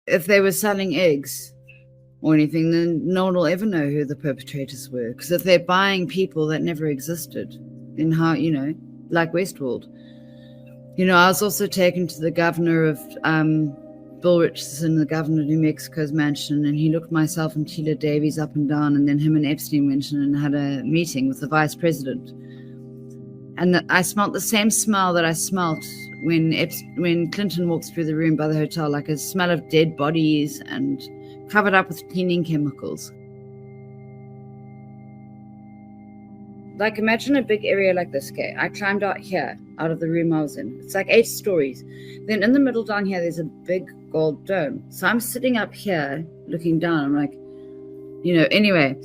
if they were selling eggs or anything, then no one will ever know who the perpetrators were. Because if they're buying people that never existed, then how, like Westworld. I was also taken to the governor of Bill Richardson, the governor of New Mexico's mansion, and he looked myself and Tila Davies up and down, and then him and Epstein went in and had a meeting with the vice president. And I smelt the same smell that I smelt when Clinton walks through the room by the hotel, like a smell of dead bodies and covered up with cleaning chemicals. Like, imagine a big area like this, okay? I climbed out here, out of the room I was in. It's like 8 stories. Then in the middle down here, there's a big gold dome. So I'm sitting up here looking down. I'm like, anyway.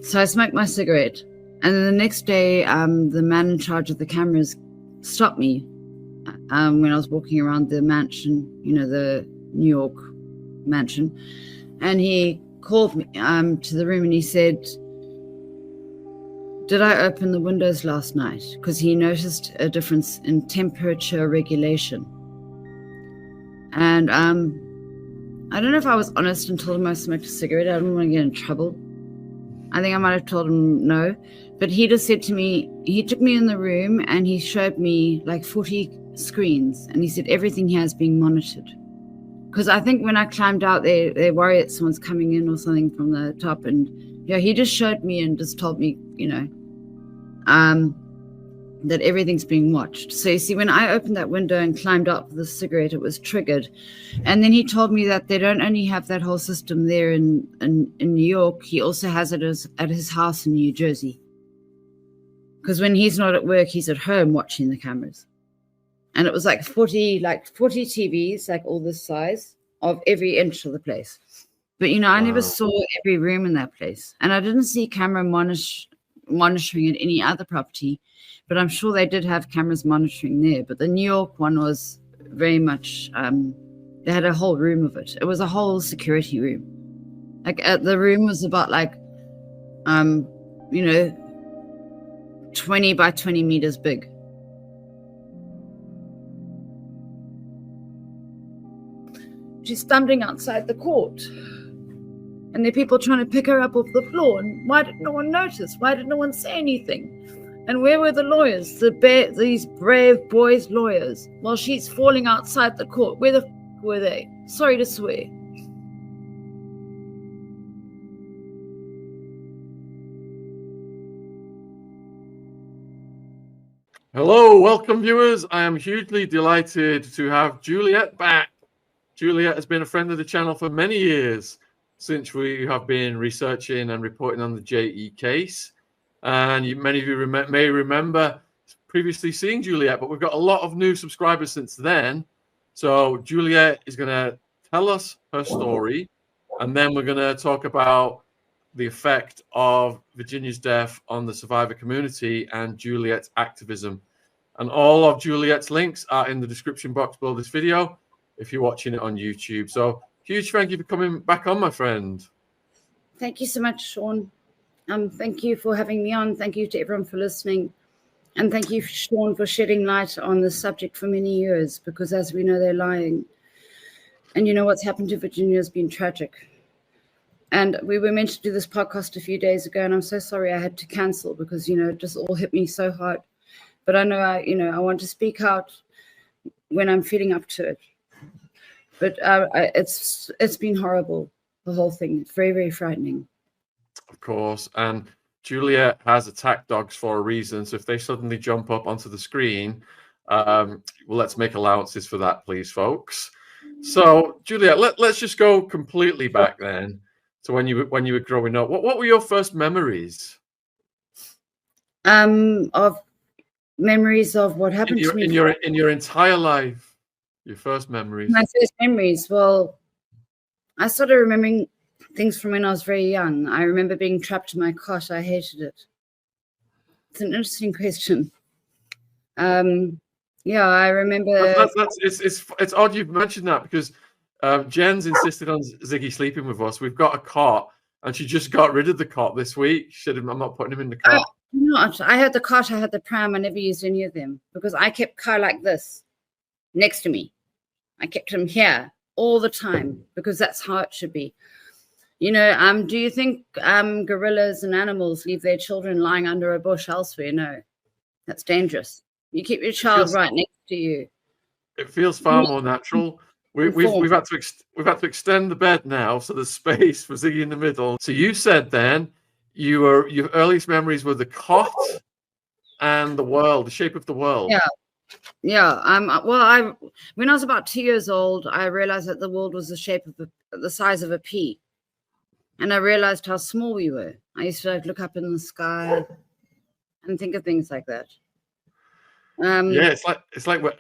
So I smoked my cigarette. And then the next day, the man in charge of the cameras stopped me when I was walking around the mansion, the New York mansion. And he called me to the room and he said, did I open the windows last night? Because he noticed a difference in temperature regulation. And I don't know if I was honest and told him I smoked a cigarette. I didn't want to get in trouble. I think I might have told him no. But he just said to me, he took me in the room and he showed me like 40 screens. And he said everything here is being monitored. Because I think when I climbed out, they worry that someone's coming in or something from the top. And he just showed me and just told me, that everything's being watched. So you see, when I opened that window and climbed up with the cigarette, it was triggered. And then he told me that they don't only have that whole system there in New York, he also has it at his house in New Jersey. Because when he's not at work, he's at home watching the cameras. And it was like 40 TVs, like all this size, of every inch of the place. But, I never saw every room in that place. And I didn't see camera monitoring at any other property, but I'm sure they did have cameras monitoring there. But the New York one was very much, they had a whole room of it. It was a whole security room. Like the room was about 20 by 20 meters big. She's stumbling outside the court. And there are people trying to pick her up off the floor. And why did no one notice? Why did no one say anything? And where were the lawyers? These brave boys' lawyers. While she's falling outside the court. Where the were they? Sorry to swear. Hello, welcome viewers. I am hugely delighted to have Juliette back. Juliette has been a friend of the channel for many years, since we have been researching and reporting on the JE case. And many of you may remember previously seeing Juliette, but we've got a lot of new subscribers since then. So Juliette is going to tell us her story, and then we're going to talk about the effect of Virginia's death on the survivor community and Juliette's activism. And all of Juliette's links are in the description box below this video if you're watching it on YouTube. So huge thank you for coming back on, my friend. Thank you so much, Shaun. Thank you for having me on. Thank you to everyone for listening. And thank you, Shaun, for shedding light on this subject for many years, because as we know, they're lying. And what's happened to Virginia has been tragic. And we were meant to do this podcast a few days ago, and I'm so sorry I had to cancel because, it just all hit me so hard. But I know I want to speak out when I'm feeling up to it. But it's been horrible, the whole thing. It's very, very frightening. Of course. And Juliette has attack dogs for a reason. So if they suddenly jump up onto the screen, well, let's make allowances for that, please, folks. So, Juliette, let's just go completely back then to when you were growing up. What were your first memories? Of memories of what happened to me in your entire life. Your first memories. My first memories. Well, I started remembering things from when I was very young. I remember being trapped in my cot. I hated it. It's an interesting question. Yeah, I remember. It's odd you've mentioned that because Jen's insisted on Ziggy sleeping with us. We've got a cot, and she just got rid of the cot this week. She said, "I'm not putting him in the cot." Not. I had the cot. I had the pram. I never used any of them because I kept Kai like this next to me. I kept him here all the time, because that's how it should be. You know, do you think gorillas and animals leave their children lying under a bush elsewhere? No, that's dangerous. You keep your child right next to you. It feels far more natural. We've had to extend the bed now, so there's space for Ziggy in the middle. So you said then your earliest memories were the cot and the world, the shape of the world. Yeah. Well, when I was about 2 years old, I realized that the world was the shape of the size of a pea, and I realized how small we were. I used to look up in the sky and think of things like that. Yeah, it's like we're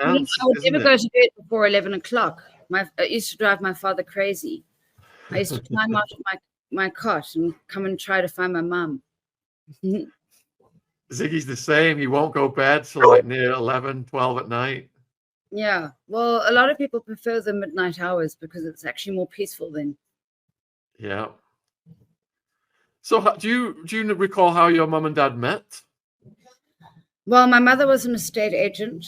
ants. I would never go to bed before 11 o'clock. It used to drive my father crazy. I used to climb out of my cot and come and try to find my mum. Ziggy's the same. He won't go bed till like near 11, 12 at night. Yeah. Well, a lot of people prefer the midnight hours because it's actually more peaceful then. Yeah. So do you recall how your mum and dad met? Well, my mother was an estate agent,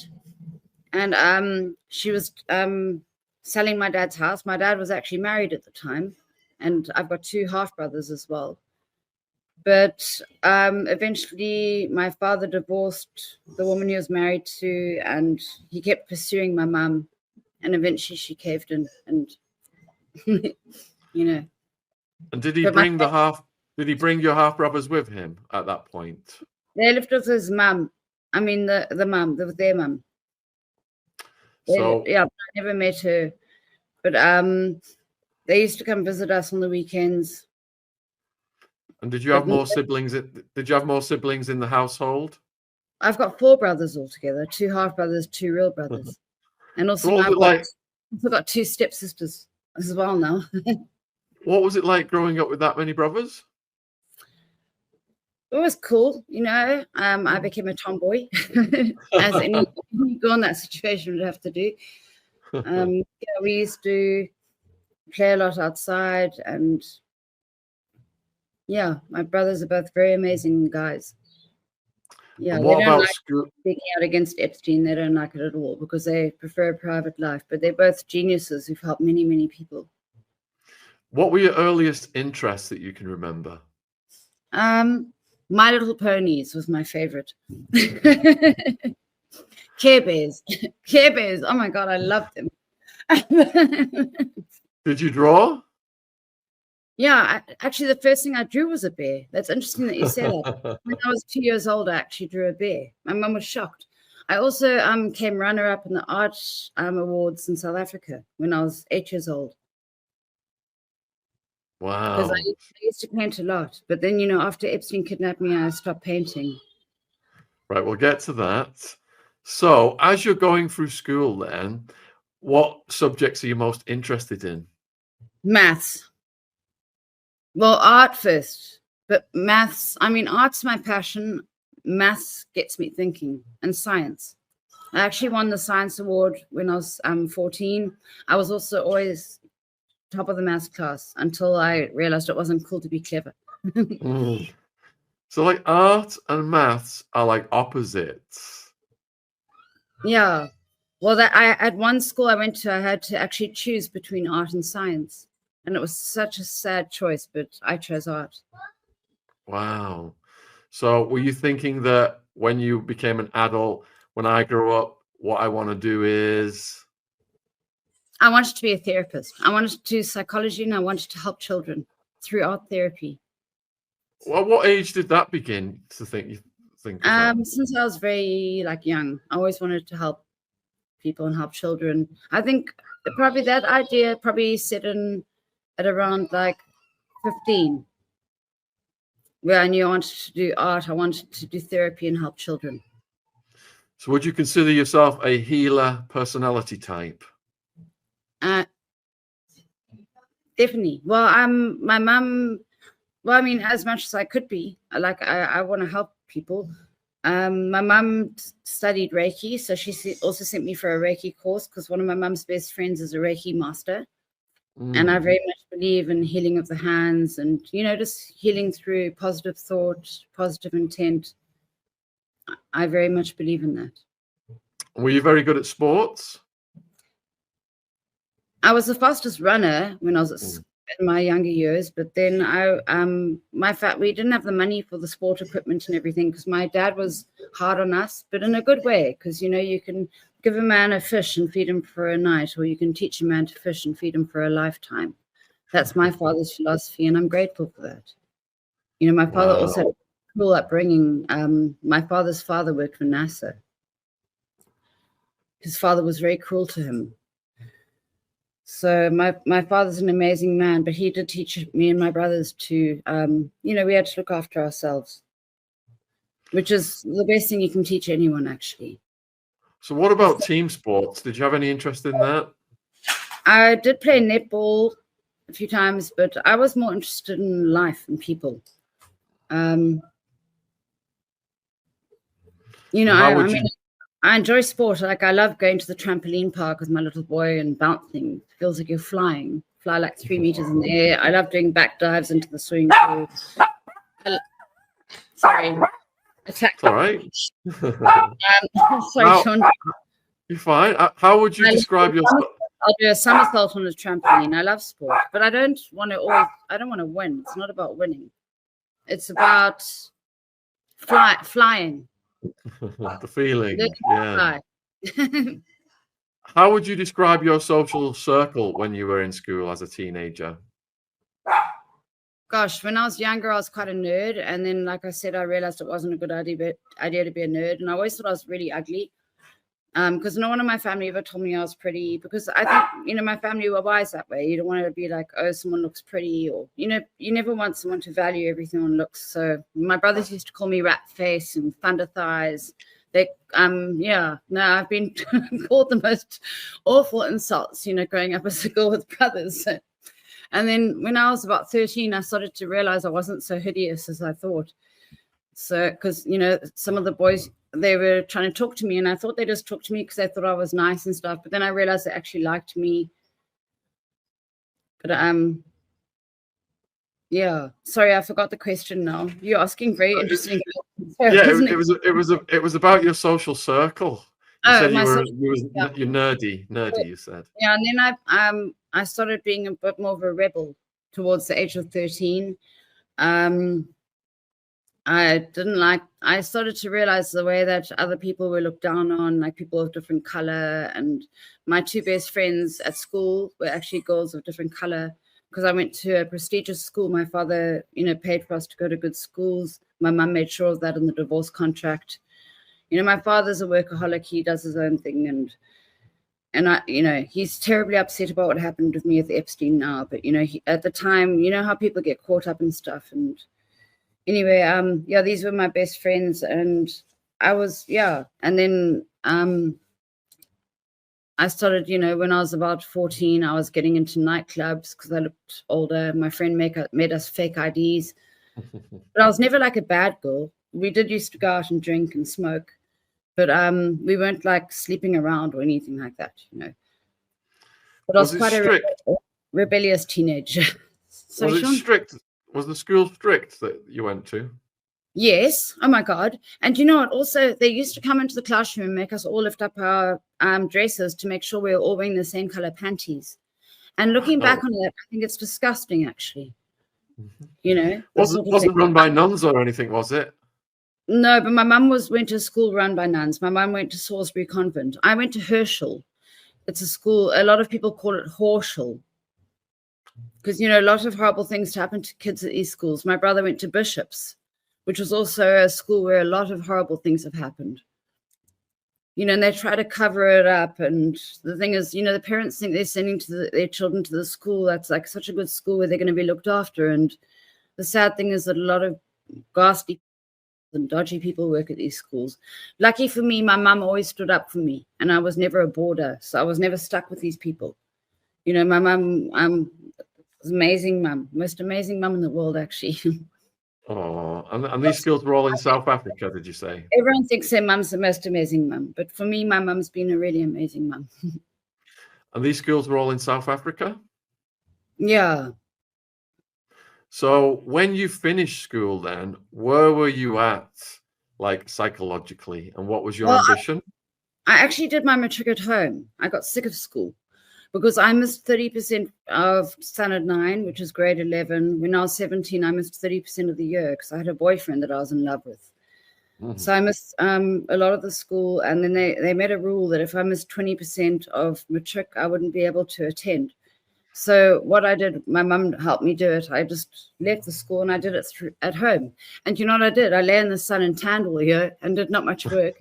and she was selling my dad's house. My dad was actually married at the time, and I've got 2 half brothers as well. But eventually my father divorced the woman he was married to, and he kept pursuing my mum, and eventually she caved in, and you know. And did he bring your half brothers with him at that point? They lived with his mum. I mean the mum, their mum. So yeah, I never met her. But they used to come visit us on the weekends. And did you have more siblings? Did you have more siblings in the household? I've got 4 brothers altogether, 2 half brothers, 2 real brothers. And also I've got 2 stepsisters as well now. What was it like growing up with that many brothers? It was cool, you know. I became a tomboy, as any girl in that situation would have to do. We used to play a lot outside, and yeah, my brothers are both very amazing guys. Yeah, and what they don't about like school? speaking out against Epstein. They don't like it at all because they prefer a private life. But they're both geniuses who've helped many, many people. What were your earliest interests that you can remember? My Little Ponies was my favorite. Care Bears. Care Bears. Oh my God, I loved them. Did you draw? Yeah, actually, the first thing I drew was a bear. That's interesting that you say that. When I was 2 years old, I actually drew a bear. My mum was shocked. I also came runner-up in the art awards in South Africa when I was 8 years old. Wow. Because I used to paint a lot. But then, you know, after Epstein kidnapped me, I stopped painting. Right, we'll get to that. So, as you're going through school then, what subjects are you most interested in? Maths. Well, art first, but maths. I mean, art's my passion. Maths gets me thinking, and science. I actually won the science award when I was 14. I was also always top of the maths class until I realized it wasn't cool to be clever. So, like, art and maths are like opposites. Yeah. Well, at one school I went to, I had to actually choose between art and science. And it was such a sad choice, but I chose art. Wow. So were you thinking that when you became an adult, when I grow up, what I want to do is? I wanted to be a therapist. I wanted to do psychology, and I wanted to help children through art therapy. Well, what age did that begin to think of that? Since I was very young, I always wanted to help people and help children. I think probably that idea set in at around 15, where I knew I wanted to do art. I wanted to do therapy and help children. So would you consider yourself a healer personality type? Definitely. Well, my mum, well, I mean, as much as I could be, I want to help people. My mum studied Reiki, so she also sent me for a Reiki course because one of my mum's best friends is a Reiki master. And I very much believe in healing of the hands and, you know, just healing through positive thought, positive intent. I very much believe in that. Were you very good at sports? I was the fastest runner when I was in my younger years, but then we didn't have the money for the sport equipment and everything because my dad was hard on us, but in a good way, because you can give a man a fish and feed him for a night, or you can teach a man to fish and feed him for a lifetime. That's my father's philosophy, and I'm grateful for that. My father also had a cool upbringing. My father's father worked for NASA. His father was very cruel to him. So my father's an amazing man, but he did teach me and my brothers to, we had to look after ourselves, which is the best thing you can teach anyone, actually. So what about team sports? Did you have any interest in that? I did play netball a few times, but I was more interested in life and people. I enjoy sport. Like, I love going to the trampoline park with my little boy and bouncing. It feels like you're flying. Fly like 3 meters in the air. I love doing back dives into the swimming pool. Sorry. Attack. All right. Sorry, Shaun. You're fine. How would you describe yourself? I'll do a somersault on a trampoline. I love sport, but I don't want to win. It's not about winning. It's about flying. The feeling. Yeah. How would you describe your social circle when you were in school as a teenager? Gosh, when I was younger, I was quite a nerd. And then, like I said, I realized it wasn't a good idea to be a nerd. And I always thought I was really ugly. Because no one in my family ever told me I was pretty, because I think, my family were wise that way. You don't want to be like, oh, someone looks pretty, or, you never want someone to value everything on looks. So my brothers used to call me rat face and thunder thighs. I've been called the most awful insults, growing up as a girl with brothers. So. And then when I was about 13, I started to realize I wasn't so hideous as I thought. So, because, some of the boys, they were trying to talk to me, and I thought they just talked to me because they thought I was nice and stuff. But then I realized they actually liked me. But sorry, I forgot the question now. You're asking very interesting. It was about your social circle. You said you're nerdy. You said. Yeah, and then I started being a bit more of a rebel towards the age of 13. I started to realize the way that other people were looked down on, like people of different color. And my two best friends at school were actually girls of different color, because I went to a prestigious school. My father, paid for us to go to good schools. My mum made sure of that in the divorce contract. My father's a workaholic. He does his own thing. And he's terribly upset about what happened with me with Epstein now. But, at the time, how people get caught up in stuff. And anyway, these were my best friends, and and then I started, when I was about 14, I was getting into nightclubs because I looked older. My friend made us fake IDs, but I was never like a bad girl. We did used to go out and drink and smoke, but we weren't like sleeping around or anything like that, But I was quite a rebellious teenager. So, was it strict? Was the school strict that you went to? Yes. Oh, my God. And you know what? Also, they used to come into the classroom and make us all lift up our dresses to make sure we were all wearing the same color panties. And looking back on it, I think it's disgusting, actually. Wasn't run by nuns or anything, was it? No, but my mum went to a school run by nuns. My mum went to Salisbury Convent. I went to Herschel. It's a school. A lot of people call it Horschel, because, a lot of horrible things happen to kids at these schools. My brother went to Bishop's, which was also a school where a lot of horrible things have happened. And they try to cover it up. And the thing is, the parents think they're sending their children to the school that's like such a good school where they're going to be looked after. And the sad thing is that a lot of ghastly and dodgy people work at these schools. Lucky for me, my mum always stood up for me, and I was never a boarder. So I was never stuck with these people. My mum, amazing mum, most amazing mum in the world, actually. Oh, and these schools were all in South Africa, did you say? Everyone thinks their mum's the most amazing mum, but for me, my mum's been a really amazing mum. And these schools were all in South Africa? Yeah. So when you finished school then, where were you at, like psychologically, and what was your ambition? I actually did my matric at home. I got sick of school. because I missed 30% of standard 9, which is grade 11. When I was 17, I missed 30% of the year because I had a boyfriend that I was in love with. So I missed a lot of the school, and then they made a rule that if I missed 20% of matric, I wouldn't be able to attend. So what I did, my mum helped me do it. I just left the school and I did it at home. And you know what I did? I lay in the sun and tanned all year and did not much work.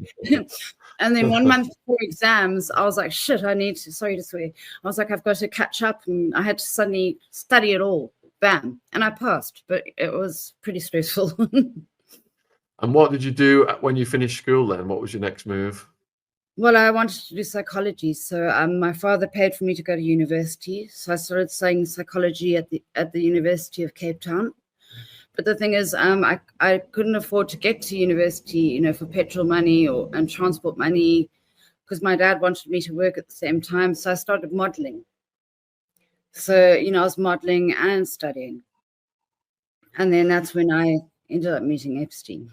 And then 1 month before exams, I was like, shit, sorry to swear. I was like, I've got to catch up. And I had to suddenly study it all. Bam. And I passed, but it was pretty stressful. And what did you do when you finished school then? What was your next move? Well, I wanted to do psychology. So my father paid for me to go to university. So I started studying psychology at the University of Cape Town. But the thing is, I couldn't afford to get to university, for petrol money and transport money, because my dad wanted me to work at the same time. So I started modeling. So, I was modeling and studying. And then that's when I ended up meeting Epstein.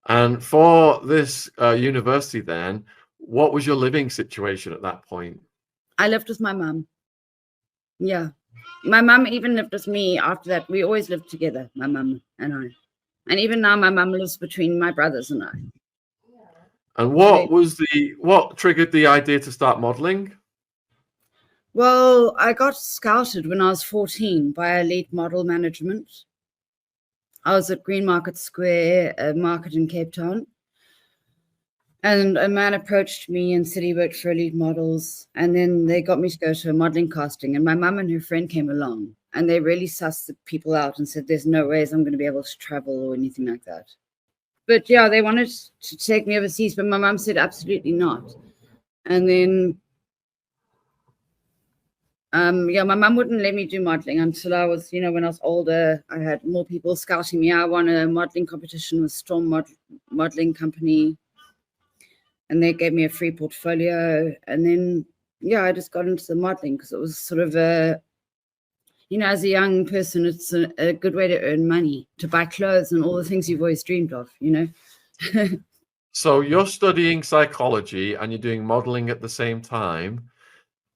And for this university then, what was your living situation at that point? I lived with my mum. Yeah. My mum even lived with me after that. We always lived together, my mum and I. And even now my mum lives between my brothers and I. And what triggered the idea to start modeling? Well, I got scouted when I was 14 by Elite Model Management. I was at Green Market Square, a market in Cape Town. And a man approached me and said he worked for Elite Models. And then they got me to go to a modeling casting. And my mum and her friend came along. And they really sussed the people out and said, there's no ways I'm going to be able to travel or anything like that. But yeah, they wanted to take me overseas. But my mum said, absolutely not. And then my mum wouldn't let me do modeling until I was, when I was older. I had more people scouting me. I won a modeling competition with Storm Modeling Company, and they gave me a free portfolio. And then, I just got into the modeling because it was sort of as a young person, it's a good way to earn money, to buy clothes and all the things you've always dreamed of, So you're studying psychology and you're doing modeling at the same time.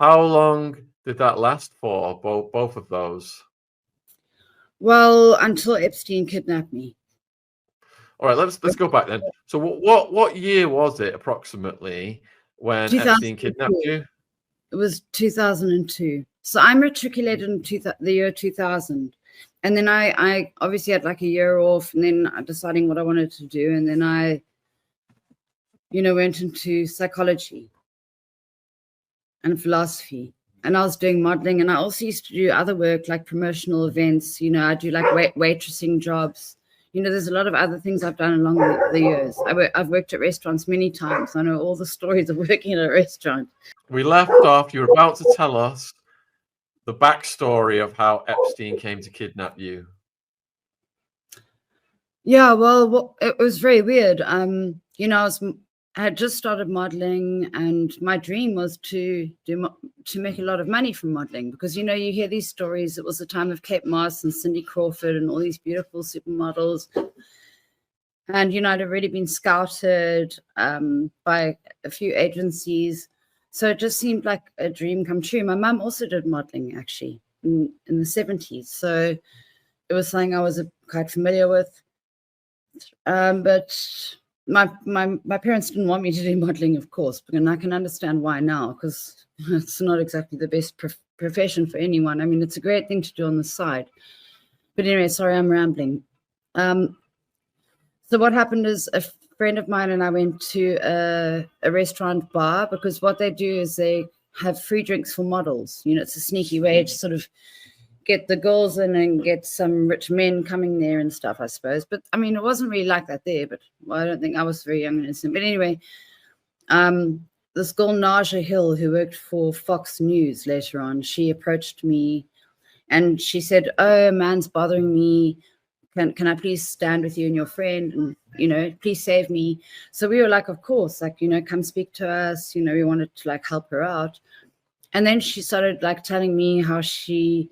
How long did that last for, both of those? Well, until Epstein kidnapped me. All right, let's go back then. So what year was it approximately when Epstein kidnapped you? It was 2002. So I matriculated in the year 2000. And then I obviously had like a year off, and then deciding what I wanted to do. And then I, went into psychology and philosophy. And I was doing modeling, and I also used to do other work like promotional events. I do like waitressing jobs. There's a lot of other things I've done along the years. I've worked at restaurants many times. I know all the stories of working at a restaurant. We left off. You were about to tell us the backstory of how Epstein came to kidnap you. Yeah, well, it was very weird. I had just started modeling, and my dream was to make a lot of money from modeling, because you hear these stories. It was the time of Kate Moss and Cindy Crawford and all these beautiful supermodels, and I'd already been scouted by a few agencies, so it just seemed like a dream come true. My mum also did modeling actually in the 70s, so it was something I was quite familiar with, but my parents didn't want me to do modeling, of course, and I can understand why now, because it's not exactly the best profession for anyone. I mean, it's a great thing to do on the side. But anyway, sorry, I'm rambling. So what happened is a friend of mine and I went to a restaurant bar, because what they do is they have free drinks for models. It's a sneaky way to sort of get the girls in and get some rich men coming there and stuff, I suppose. But I mean, it wasn't really like that there, but I don't think I was very young and innocent. But anyway, this girl, Naja Hill, who worked for Fox News later on, she approached me and she said, oh, a man's bothering me. Can I please stand with you and your friend and, please save me? So we were like, of course, like, come speak to us. We wanted to like help her out. And then she started like telling me how she,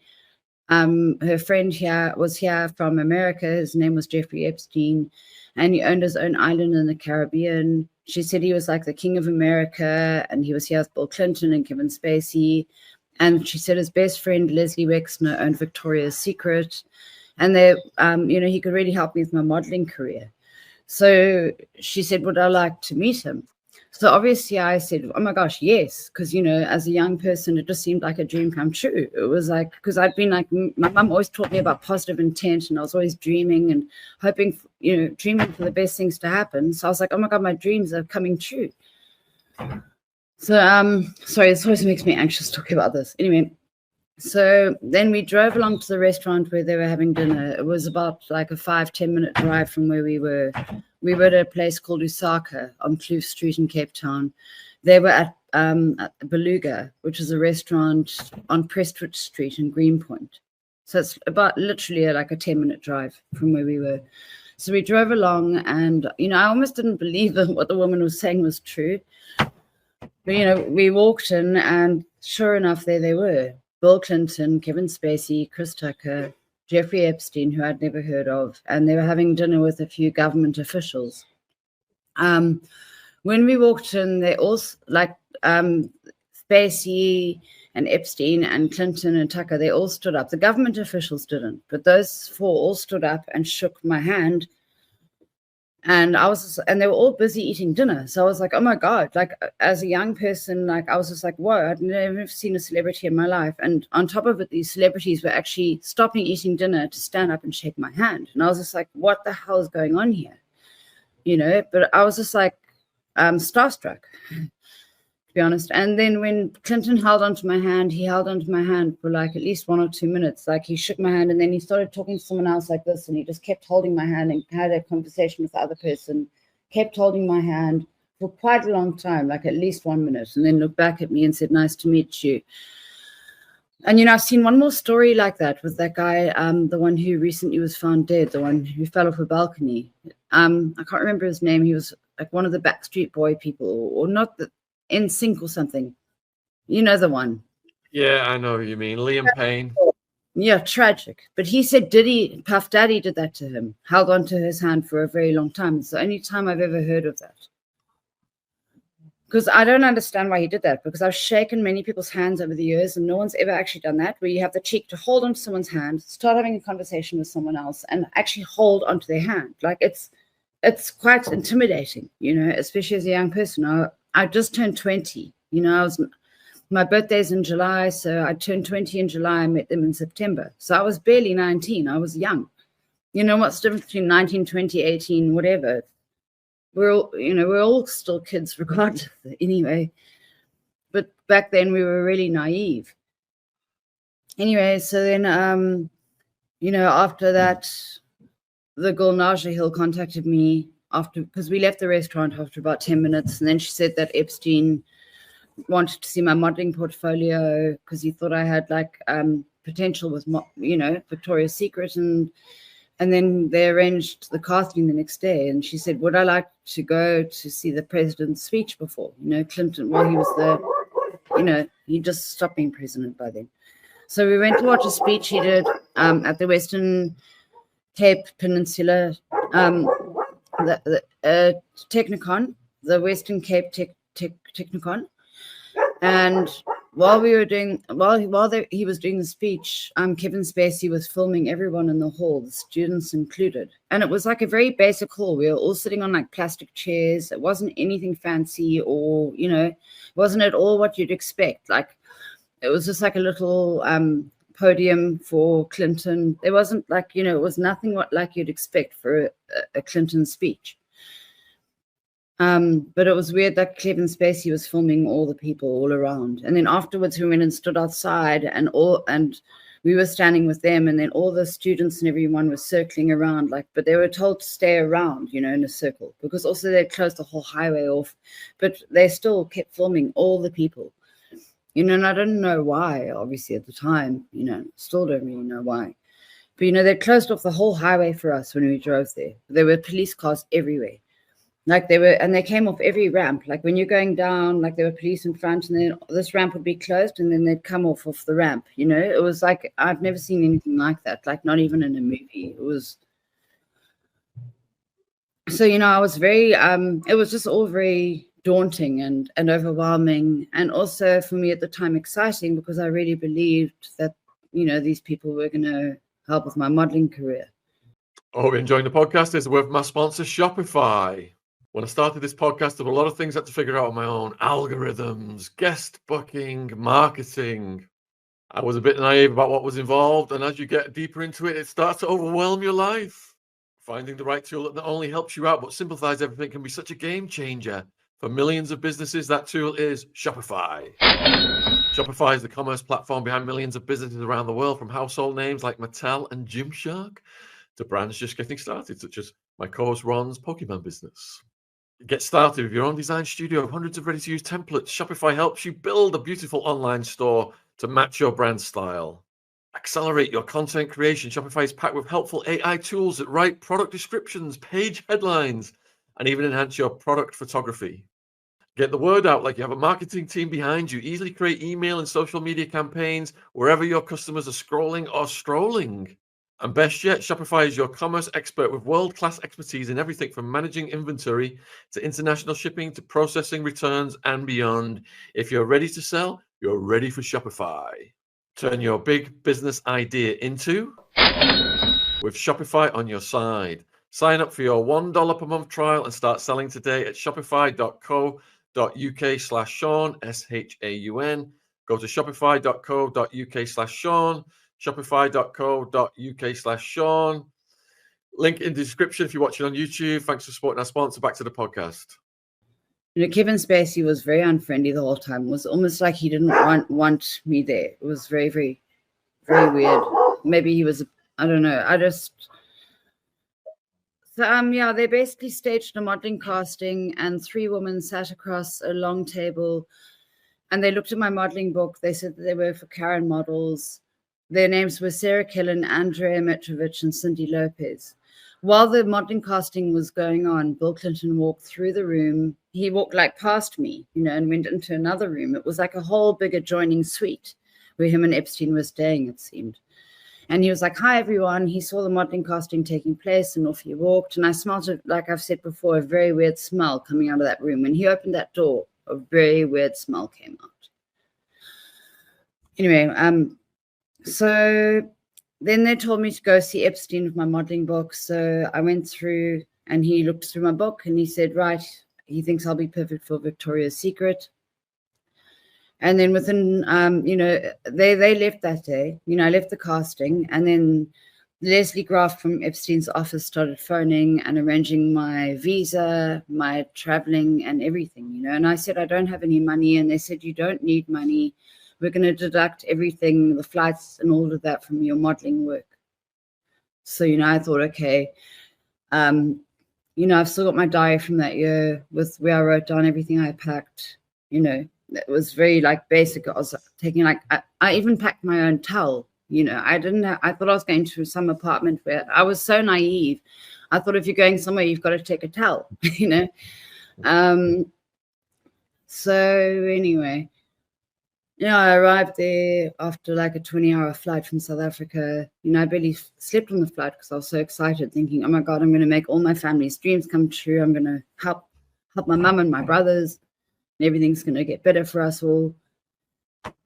her friend was here from America. His name was Jeffrey Epstein, and he owned his own island in the Caribbean. She said he was like the king of America, and he was here with Bill Clinton and Kevin Spacey. And she said his best friend, Leslie Wexner, owned Victoria's Secret. And they, he could really help me with my modeling career. So she said, would I like to meet him? So obviously I said, oh my gosh, yes. Because, as a young person, it just seemed like a dream come true. It was like, because I'd been like, my mum always taught me about positive intent, and I was always dreaming and hoping, dreaming for the best things to happen. So I was like, oh my God, my dreams are coming true. So, sorry, this always makes me anxious talking about this. Anyway, so then we drove along to the restaurant where they were having dinner. It was about like a 5-10 minute drive from where we were. We were at a place called Usaka on Kloof Street in Cape Town. They were at Beluga, which is a restaurant on Prestwich Street in Greenpoint. So it's about literally like a 10-minute drive from where we were. So we drove along, and, I almost didn't believe that what the woman was saying was true. But, we walked in, and sure enough, there they were. Bill Clinton, Kevin Spacey, Chris Tucker, Jeffrey Epstein, who I'd never heard of, and they were having dinner with a few government officials. When we walked in, they all, like Spacey and Epstein and Clinton and Tucker, they all stood up. The government officials didn't, but those four all stood up and shook my hand. And and they were all busy eating dinner. So I was like, oh my God, like as a young person, like I was just like, whoa, I'd never seen a celebrity in my life. And on top of it, these celebrities were actually stopping eating dinner to stand up and shake my hand. And I was just like, what the hell is going on here? But I was just like starstruck, to be honest. And then when Clinton held onto my hand, he held onto my hand for like at least 1 or 2 minutes. Like he shook my hand, and then he started talking to someone else like this, and he just kept holding my hand and had a conversation with the other person, kept holding my hand for quite a long time, like at least 1 minute, and then looked back at me and said, nice to meet you. And, I've seen one more story like that with that guy, the one who recently was found dead, the one who fell off a balcony. I can't remember his name. He was like one of the Backstreet Boy people, or not the NSYNC or something. The one. Yeah, I know who you mean. Liam Payne. Yeah, tragic. But he said Diddy, Puff Daddy did that to him, held onto his hand for a very long time. It's the only time I've ever heard of that. Because I don't understand why he did that, because I've shaken many people's hands over the years, and no one's ever actually done that, where you have the cheek to hold onto someone's hand, start having a conversation with someone else, and actually hold onto their hand. Like it's quite intimidating, especially as a young person. I just turned 20. My birthday's in July, so I turned 20 in July. I met them in September. So I was barely 19. I was young. What's the difference between 19, 20, 18, whatever? We're all still kids regardless anyway. But back then we were really naive. Anyway, so then, after that, the girl Naja Hill contacted me because we left the restaurant after about 10 minutes. And then she said that Epstein wanted to see my modeling portfolio because he thought I had like potential with, Victoria's Secret. And then they arranged the casting the next day. And she said, would I like to go to see the president's speech before? Clinton, well, he was he just stopped being president by then. So we went to watch a speech he did at the Western Cape Peninsula, the Technicon, the Western Cape Technicon. And while he was doing the speech, Kevin Spacey was filming everyone in the hall, the students included. And it was like a very basic hall. We were all sitting on like plastic chairs. It wasn't anything fancy or, it wasn't at all what you'd expect. Like it was just like a little podium for Clinton. There wasn't like, it was nothing like you'd expect for a Clinton speech. But it was weird that Kevin Spacey was filming all the people all around. And then afterwards we went and stood outside and we were standing with them, and then all the students and everyone was circling around, but they were told to stay around, in a circle, because also they closed the whole highway off, but they still kept filming all the people, and I didn't know why, obviously at the time, still don't really know why. But, they closed off the whole highway for us when we drove there. There were police cars everywhere. They came off every ramp. Like when you're going down, like there were police in front, and then this ramp would be closed, and then they'd come off the ramp. It was like I've never seen anything like that. Like not even in a movie. It was So, I was very, it was just all very daunting and overwhelming. And also for me at the time, exciting because I really believed that, these people were going to help with my modeling career. I hope you're enjoying the podcast. It's a word from my sponsor, Shopify. When I started this podcast, there were a lot of things I had to figure out on my own. Algorithms, guest booking, marketing. I was a bit naive about what was involved. And as you get deeper into it, it starts to overwhelm your life. Finding the right tool that not only helps you out, but simplifies everything can be such a game changer. For millions of businesses, that tool is Shopify. Shopify is the commerce platform behind millions of businesses around the world, from household names like Mattel and Gymshark to brands just getting started, such as my co-host Ron's Pokemon business. Get started with your own design studio of hundreds of ready-to-use templates. Shopify helps you build a beautiful online store to match your brand style. Accelerate your content creation. Shopify is packed with helpful AI tools that write product descriptions, page headlines, and even enhance your product photography. Get the word out like you have a marketing team behind you. Easily create email and social media campaigns wherever your customers are scrolling or strolling. And best yet, Shopify is your commerce expert with world-class expertise in everything from managing inventory to international shipping to processing returns and beyond. If you're ready to sell, you're ready for Shopify. Turn your big business idea into with Shopify on your side. Sign up for your $1 per month trial and start selling today at shopify.co.uk/Shaun, SHAUN. Go to shopify.co.uk/Shaun, shopify.co.uk/Shaun. Link in the description if you're watching on YouTube. Thanks for supporting our sponsor. Back to the podcast. Kevin Spacey was very unfriendly the whole time. It was almost like he didn't want me there. It was very, very, very weird. Maybe he was, I don't know. So they basically staged a modeling casting, and 3 women sat across a long table, and they looked at my modeling book. They said that they were for Karen models. Their names were Sarah Killen, Andrea Mitrovic, and Cindy Lopez. While the modeling casting was going on, Bill Clinton walked through the room. He walked past me, and went into another room. It was like a whole big adjoining suite where him and Epstein were staying, it seemed. And he was like, "Hi, everyone." He saw the modeling casting taking place, and off he walked. And I smelled it, like I've said before, a very weird smell coming out of that room. When he opened that door, a very weird smell came out. Anyway, so then they told me to go see Epstein with my modeling book. So I went through, and he looked through my book, and he said, right, he thinks I'll be perfect for Victoria's Secret. And then within, they left that day. I left the casting, and then Leslie Graf from Epstein's office started phoning and arranging my visa, my traveling, and everything, And I said, I don't have any money. And they said, you don't need money. We're going to deduct everything, the flights and all of that from your modeling work. So, I thought, okay, I've still got my diary from that year with where I wrote down everything I packed, It was very basic. I was taking I even packed my own towel, I thought I was going to some apartment where I was so naive. I thought if you're going somewhere, you've got to take a towel, So anyway, I arrived there after a 20-hour flight from South Africa. I barely slept on the flight because I was so excited, thinking, oh my God, I'm going to make all my family's dreams come true. I'm going to help my mum and my brothers, and everything's going to get better for us all.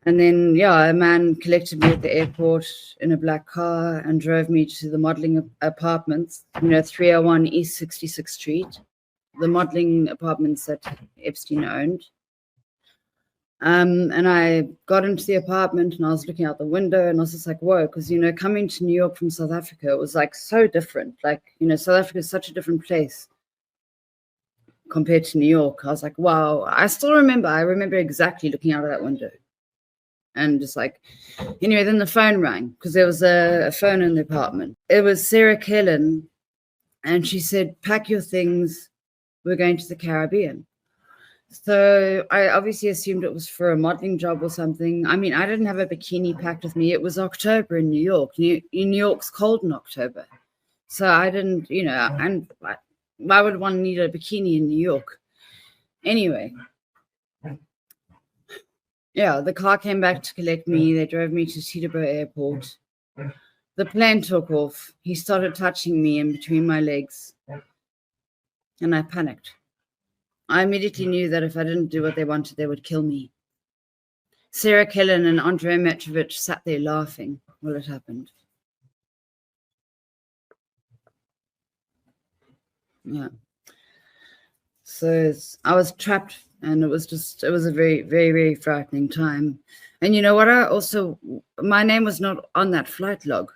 And then, a man collected me at the airport in a black car and drove me to the modeling apartments, 301 East 66th Street, the modeling apartments that Epstein owned. And I got into the apartment, and I was looking out the window, and I was just like, whoa, because, coming to New York from South Africa, it was so different. South Africa is such a different place compared to New York. I was like, wow. I remember exactly looking out of that window. And just anyway, then the phone rang because there was a phone in the apartment. It was Sarah Killen, and she said, pack your things. We're going to the Caribbean. So I obviously assumed it was for a modeling job or something. I mean, I didn't have a bikini packed with me. It was October in New York. New York's cold in October. So I didn't, and why would one need a bikini in New York? Anyway, the car came back to collect me. They drove me to Teterboro Airport. The plane took off. He started touching me in between my legs. and I panicked. I immediately knew that if I didn't do what they wanted, they would kill me. Sarah Killen and Andrei Metrovich sat there laughing while it happened. Yeah. So I was trapped, and it was a very, very, very frightening time. And you know what? My name was not on that flight log,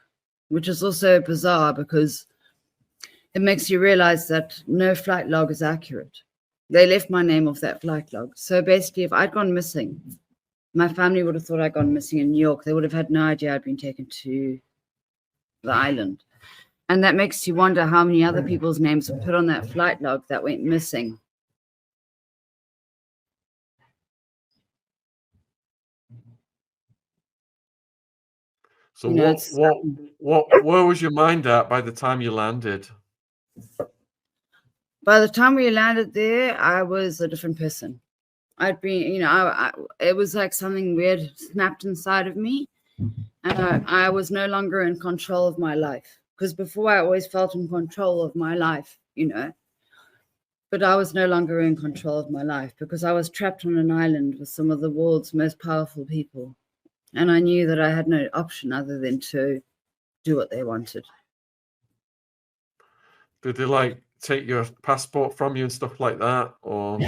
which is also bizarre because it makes you realize that no flight log is accurate. They left my name off that flight log. So basically, if I'd gone missing, my family would have thought I'd gone missing in New York. They would have had no idea I'd been taken to the island. And that makes you wonder how many other people's names were put on that flight log that went missing. So where was your mind at by the time you landed? By the time we landed there, I was a different person. I'd been, it was like something weird snapped inside of me, and I was no longer in control of my life. Because before I always felt in control of my life, but I was no longer in control of my life because I was trapped on an island with some of the world's most powerful people. And I knew that I had no option other than to do what they wanted. Did they take your passport from you and stuff like that? Or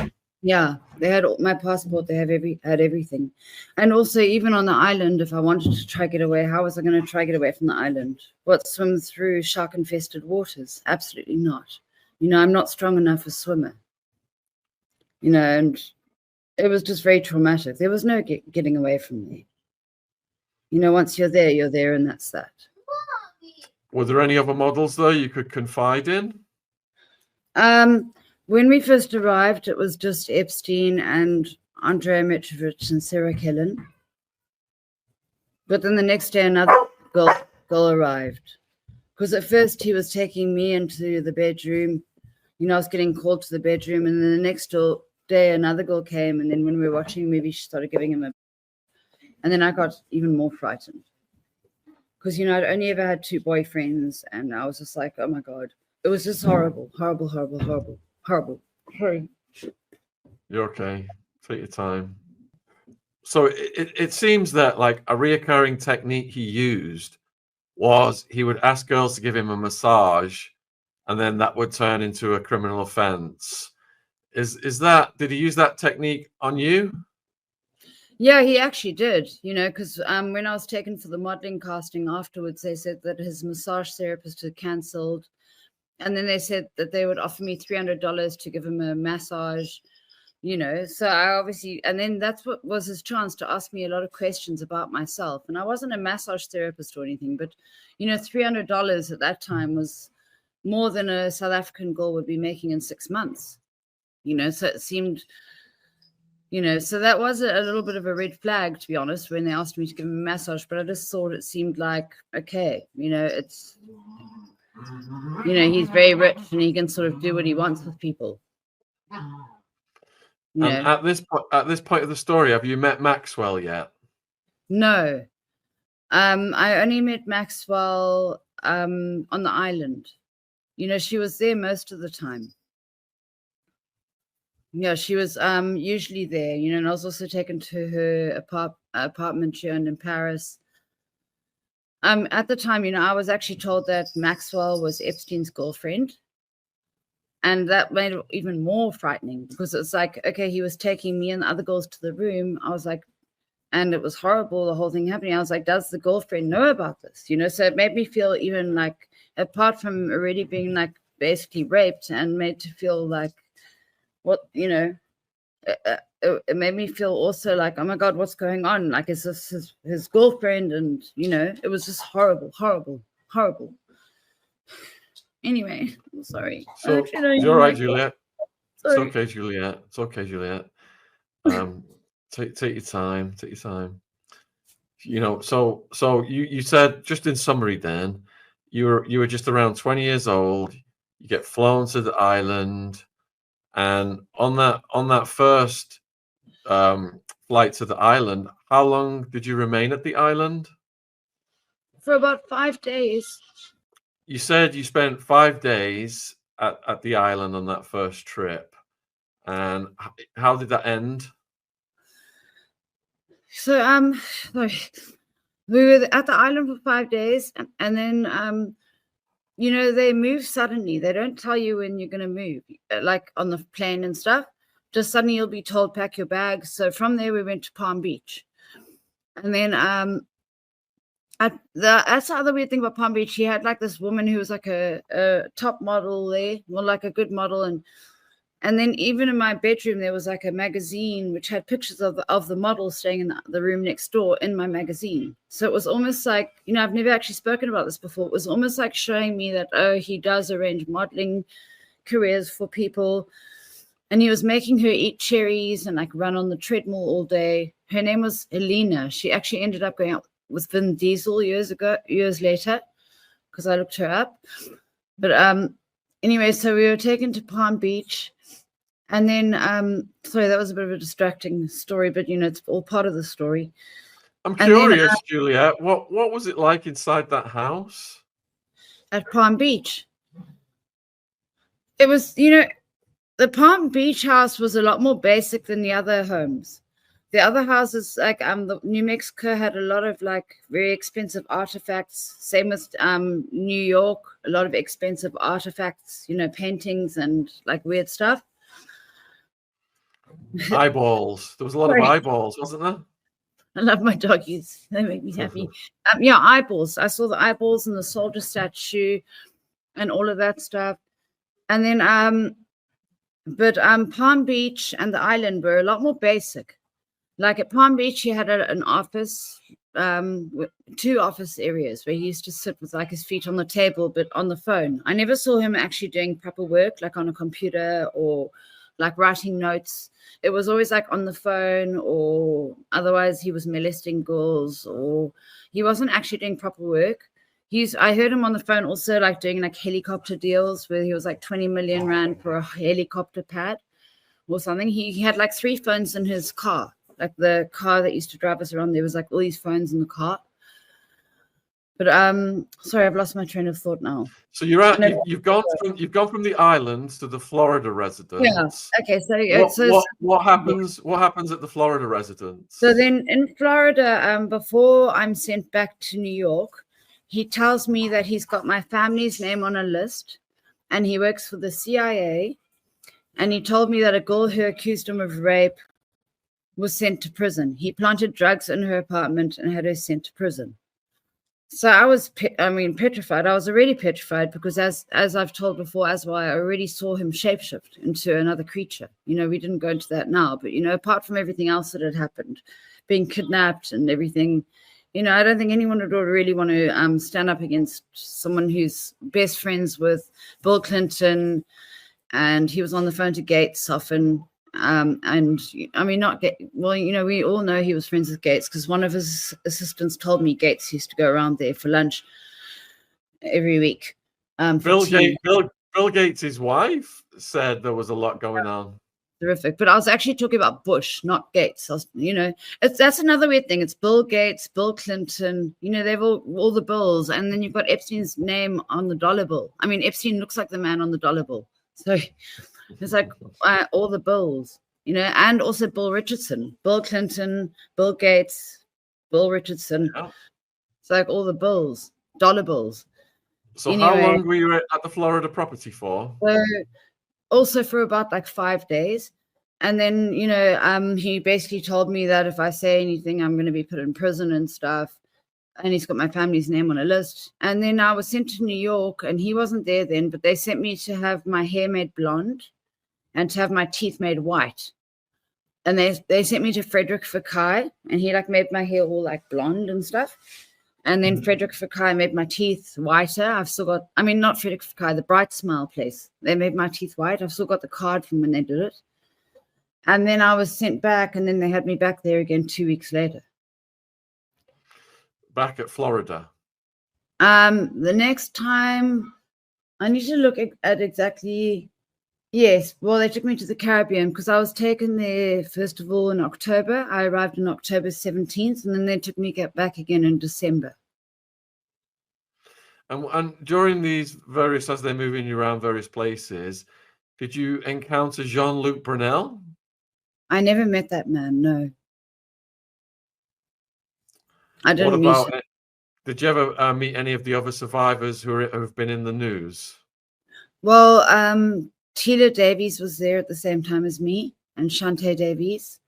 yeah, they had my passport. They had everything. And also, even on the island, if I wanted to try get away, how was I going to try get away from the island? What, swim through shark-infested waters? Absolutely not. I'm not strong enough a swimmer. And it was just very traumatic. There was no getting away from me. Once you're there, and that's that. Were there any other models though you could confide in? When we first arrived, it was just Epstein and Andrei Metrovich and Sarah Killen. But then the next day, another girl arrived. Because at first he was taking me into the bedroom. I was getting called to the bedroom, and then the next day another girl came, and then when we were watching a movie, she started giving him and then I got even more frightened. Because, I'd only ever had 2 boyfriends, and I was just like, oh my God. It was just horrible, horrible, horrible, horrible, horrible. Sorry. You're okay. Take your time. So it seems that a reoccurring technique he used was he would ask girls to give him a massage, and then that would turn into a criminal offense. Did he use that technique on you? Yeah, he actually did, because when I was taken for the modeling casting afterwards, they said that his massage therapist had cancelled. And then they said that they would offer me $300 to give him a massage, So I obviously, and then that's what was his chance to ask me a lot of questions about myself. And I wasn't a massage therapist or anything, but, $300 at that time was more than a South African girl would be making in 6 months, So it seemed... so that was a little bit of a red flag, to be honest, when they asked me to give him a massage. But I just thought it seemed like, okay, it's, he's very rich and he can sort of do what he wants with people. At this point of the story, have you met Maxwell yet? No. I only met Maxwell on the island. She was there most of the time. Yeah, she was usually there, and I was also taken to her apartment she owned in Paris. At the time, I was actually told that Maxwell was Epstein's girlfriend. And that made it even more frightening because it's like, okay, he was taking me and the other girls to the room. I was like, and it was horrible, the whole thing happening. I was like, does the girlfriend know about this? So it made me feel even like, apart from already being basically raped and made to feel like, what, it made me feel also like, oh my God, what's going on? Is this his girlfriend? And, it was just horrible, horrible, horrible. Anyway, I'm sorry. So you're all right, Juliette. Sorry. It's okay, Juliette. It's okay, Juliette. Take your time. Take your time. So you said, just in summary, then you were just around 20 years old. You get flown to the island. And on that first flight to the island, how long did you remain at the island? For about 5 days. You said you spent 5 days at the island on that first trip, and how did that end? So we were at the island for 5 days, and then they move suddenly. They don't tell you when you're going to move, like on the plane and stuff. Just suddenly you'll be told, pack your bags. So from there we went to Palm Beach. And then that's the other weird thing about Palm Beach. He had like this woman who was like a top model there, more like a good model. And then even in my bedroom, there was like a magazine which had pictures of the model staying in the room next door in my magazine. So it was almost like, I've never actually spoken about this before. It was almost like showing me that, he does arrange modeling careers for people. And he was making her eat cherries and like run on the treadmill all day. Her name was Helena. She actually ended up going out with Vin Diesel years later, because I looked her up. But anyway, so we were taken to Palm Beach. And then, sorry, that was a bit of a distracting story, but, it's all part of the story. I'm curious, Juliette, what was it like inside that house? At Palm Beach. It was, the Palm Beach house was a lot more basic than the other homes. The other houses, like the New Mexico, had a lot of like very expensive artifacts. Same with New York, a lot of expensive artifacts, paintings and like weird stuff. Eyeballs. There was a lot of eyeballs, wasn't there? I love my doggies. They make me happy. Yeah, eyeballs. I saw the eyeballs and the soldier statue and all of that stuff. And then, but Palm Beach and the island were a lot more basic. Like at Palm Beach, he had an office, with 2 office areas where he used to sit with like his feet on the table, but on the phone. I never saw him actually doing proper work, like on a computer or like writing notes. It was always like on the phone, or otherwise he was molesting girls, or he wasn't actually doing proper work. I heard him on the phone also like doing like helicopter deals where he was like 20 million rand for a helicopter pad or something. He had like 3 phones in his car, like the car that used to drive us around. There was like all these phones in the car. But sorry, I've lost my train of thought now. So you've gone from the islands to the Florida residence. Yeah. Okay. What happens at the Florida residence? So then in Florida, before I'm sent back to New York, he tells me that he's got my family's name on a list, and he works for the CIA. And he told me that a girl who accused him of rape was sent to prison. He planted drugs in her apartment and had her sent to prison. So I was, petrified. I was already petrified because as I've told before as well, I already saw him shapeshift into another creature. We didn't go into that now, but, apart from everything else that had happened, being kidnapped and everything, I don't think anyone would really want to stand up against someone who's best friends with Bill Clinton, and he was on the phone to Gates often. We all know he was friends with Gates because one of his assistants told me Gates used to go around there for lunch every week. Bill Gates' wife said there was a lot going on. Terrific. But I was actually talking about Bush, not Gates. That's another weird thing. It's Bill Gates, Bill Clinton, they've all the bills. And then you've got Epstein's name on the dollar bill. Epstein looks like the man on the dollar bill. So it's like all the bills, and also Bill Richardson, Bill Clinton, Bill Gates, Bill Richardson. Yeah. It's like all the bills, dollar bills. So anyway, how long were you at the Florida property for? So also for about like 5 days. And then, he basically told me that if I say anything, I'm going to be put in prison and stuff. And he's got my family's name on a list. And then I was sent to New York, and he wasn't there then, but they sent me to have my hair made blonde and to have my teeth made white. And they sent me to Frederick Fekkai, and he like made my hair all like blonde and stuff. And then Frederick Fekkai made my teeth whiter. I've still got, not Frederick Fekkai, the Bright Smile place. They made my teeth white. I've still got the card from when they did it. And then I was sent back, and then they had me back there again 2 weeks later. Back at Florida? The next time, I need to look at exactly. Yes, well, they took me to the Caribbean because I was taken there, first of all, in October. I arrived on October 17th, and then they took me back again in December. And during these various, as they're moving you around various places, did you encounter Jean-Luc Brunel? I never met that man. No, I What didn't meet about? him. Did you ever meet any of the other survivors who've been in the news? Well, Tila Davies was there at the same time as me, and Shantae Davies.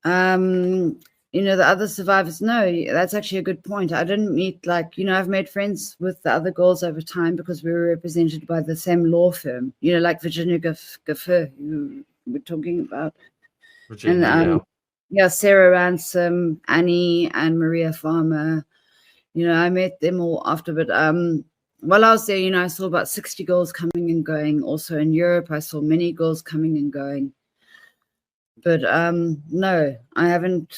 The other survivors, no, that's actually a good point. I didn't meet, I've made friends with the other girls over time because we were represented by the same law firm, like Virginia Giuffre, who we're talking about. Virginia, and Sarah Ransom, Annie, and Maria Farmer. I met them all after, but while I was there, I saw about 60 girls coming and going. Also in Europe, I saw many girls coming and going. But no, I haven't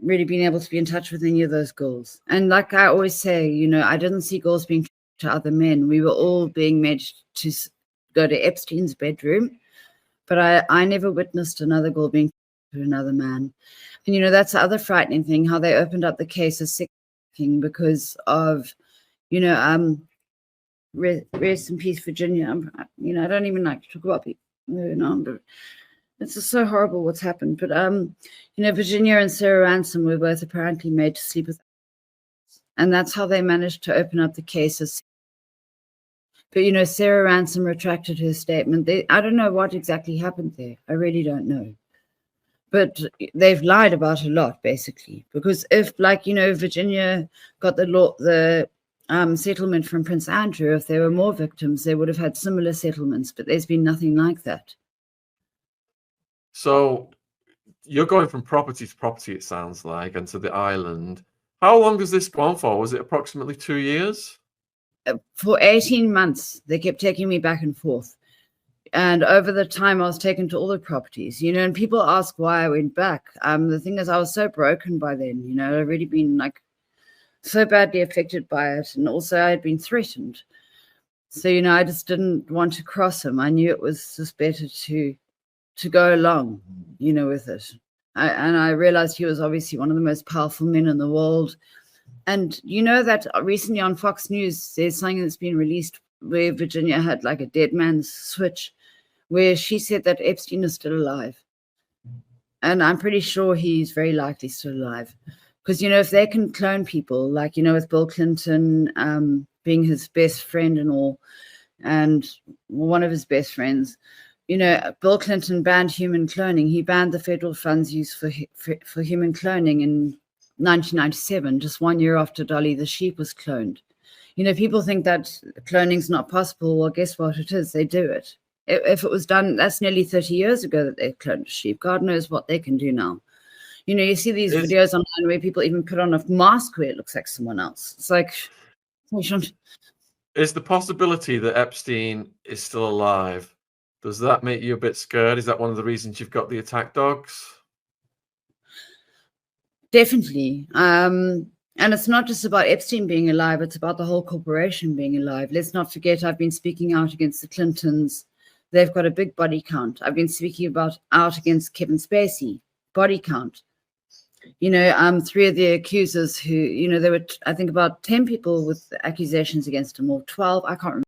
really been able to be in touch with any of those girls. And like I always say, I didn't see girls being to other men. We were all being made to go to Epstein's bedroom. But I never witnessed another girl being to another man. And, that's the other frightening thing, how they opened up the case as thing because of, rest in peace, Virginia. I don't even like to talk about people. But it's just so horrible what's happened. But, Virginia and Sarah Ransom were both apparently made to sleep with. And that's how they managed to open up the cases. But, Sarah Ransom retracted her statement. I don't know what exactly happened there. I really don't know. But they've lied about a lot, basically. Because if, Virginia got the settlement from Prince Andrew, if there were more victims, they would have had similar settlements. But there's been nothing like that. So you're going from property to property, it sounds like, and to the island. How long has this gone for? Was it approximately 2 years? For 18 months, they kept taking me back and forth. And over the time, I was taken to all the properties, and people ask why I went back. The thing is, I was so broken by then, I'd really been so badly affected by it. And also I had been threatened. So, I just didn't want to cross him. I knew it was just better to go along, with it. I realized he was obviously one of the most powerful men in the world. And that recently on Fox News, there's something that's been released where Virginia had a dead man's switch, where she said that Epstein is still alive. And I'm pretty sure he's very likely still alive. Because, if they can clone people, with Bill Clinton being his best friend and all, and one of his best friends, Bill Clinton banned human cloning. He banned the federal funds used for human cloning in 1997, just 1 year after Dolly the sheep was cloned. People think that cloning's not possible. Well, guess what? It is. They do it. If it was done, that's nearly 30 years ago that they cloned a sheep. God knows what they can do now. You see these videos online where people even put on a mask where it looks like someone else. It's like, is the possibility that Epstein is still alive, does that make you a bit scared? Is that one of the reasons you've got the attack dogs? Definitely. And it's not just about Epstein being alive, it's about the whole corporation being alive. Let's not forget, I've been speaking out against the Clintons. They've got a big body count. I've been speaking out against Kevin Spacey, body count. 3 of the accusers who, there were, I think, about 10 people with accusations against him, or 12, I can't remember.